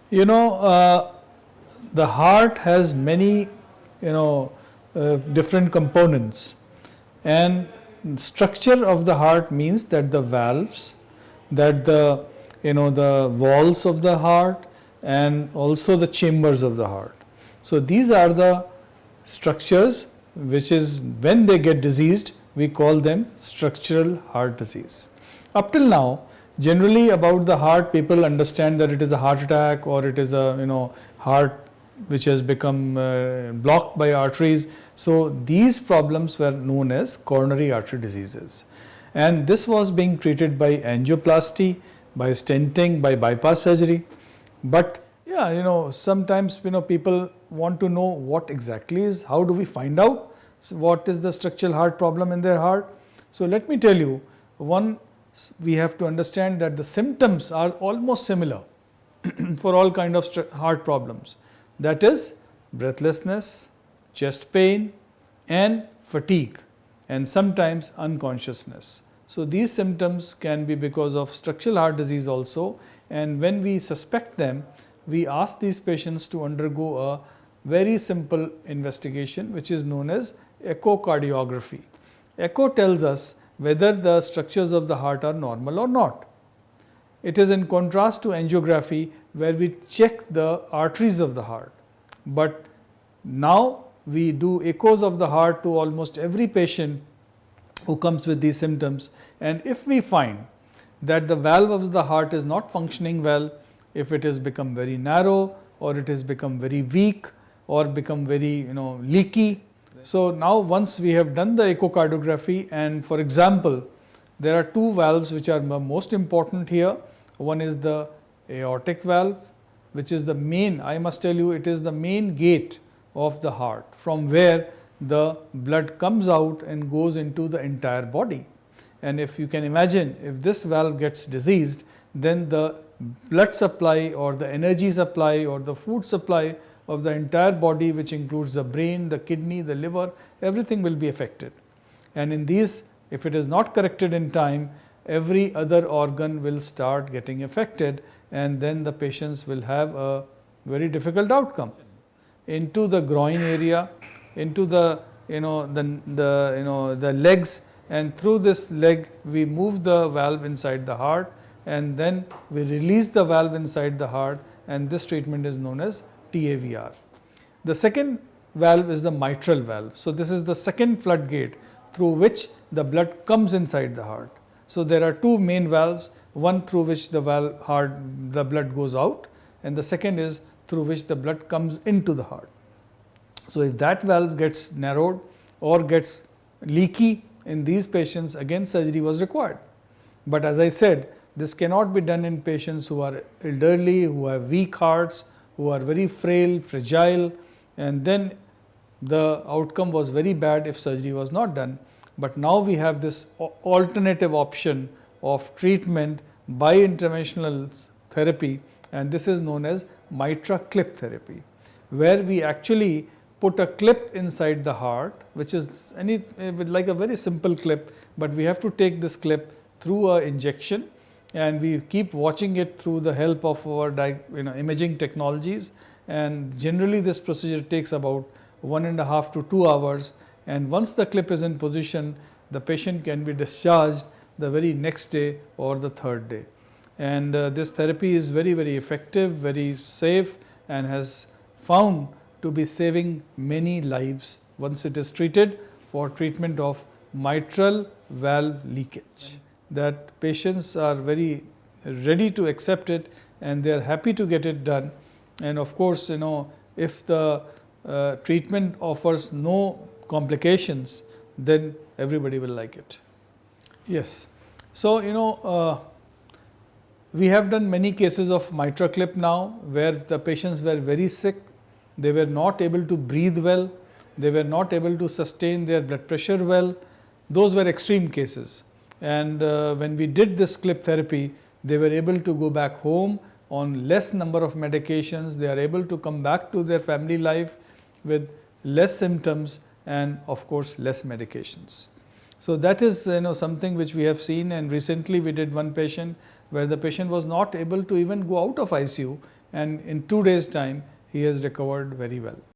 You know, the heart has many, different components, and structure of the heart means that the valves, that the walls of the heart, and also the chambers of the heart. So these are the structures which is, when they get diseased, we call them structural heart disease. Up till now, generally about the heart, people understand that it is a heart attack, or it is a heart which has become blocked by arteries. So these problems were known as coronary artery diseases, and this was being treated by angioplasty, by stenting, by bypass surgery. But yeah, sometimes people want to know what exactly is, how do we find out what is the structural heart problem in their heart. So let me tell you, one, we have to understand that the symptoms are almost similar for all kind of heart problems, that is breathlessness, chest pain, and fatigue, and sometimes unconsciousness. So these symptoms can be because of structural heart disease also, and when we suspect them, we ask these patients to undergo a very simple investigation which is known as echocardiography. Echo tells us whether the structures of the heart are normal or not. It is in contrast to angiography, where we check the arteries of the heart. But now we do echoes of the heart to almost every patient who comes with these symptoms, and if we find that the valve of the heart is not functioning well, if it has become very narrow, or it has become very weak, or become very leaky. So now once we have done the echocardiography, and for example, there are two valves which are most important here. One is the aortic valve, which is the main, I must tell you, it is the main gate of the heart, from where the blood comes out and goes into the entire body. And if you can imagine, if this valve gets diseased, then the blood supply, or the energy supply, or the food supply of the entire body, which includes the brain, the kidney, the liver, everything will be affected. And in these, if it is not corrected in time, every other organ will start getting affected, and then the patients will have a very difficult outcome. Into the groin area, into the the legs, and through this leg we move the valve inside the heart, and then we release the valve inside the heart, and this treatment is known as TAVR. The second valve is the mitral valve. So this is the second floodgate through which the blood comes inside the heart. So there are two main valves, one through which the blood goes out, and the second is through which the blood comes into the heart. So if that valve gets narrowed or gets leaky in these patients, again surgery was required. But as I said, this cannot be done in patients who are elderly, who have weak hearts, who are very frail, fragile, and then the outcome was very bad if surgery was not done. But now we have this alternative option of treatment by interventional therapy, and this is known as mitra clip therapy, where we actually put a clip inside the heart, which is like a very simple clip, but we have to take this clip through an injection, and we keep watching it through the help of our imaging technologies. And generally this procedure takes about 1.5 to 2 hours, and once the clip is in position, the patient can be discharged the very next day or the third day. And this therapy is very, very effective, very safe, and has found to be saving many lives once it is treated for treatment of mitral valve leakage. That patients are very ready to accept it, and they are happy to get it done. And of course, if the treatment offers no complications, then everybody will like it. Yes. So, we have done many cases of mitra clip now, where the patients were very sick, they were not able to breathe well, they were not able to sustain their blood pressure well. Those were extreme cases. And when we did this clip therapy, they were able to go back home on less number of medications. They are able to come back to their family life with less symptoms and of course less medications. So that is something which we have seen, and recently we did one patient where the patient was not able to even go out of ICU, and in 2 days time he has recovered very well.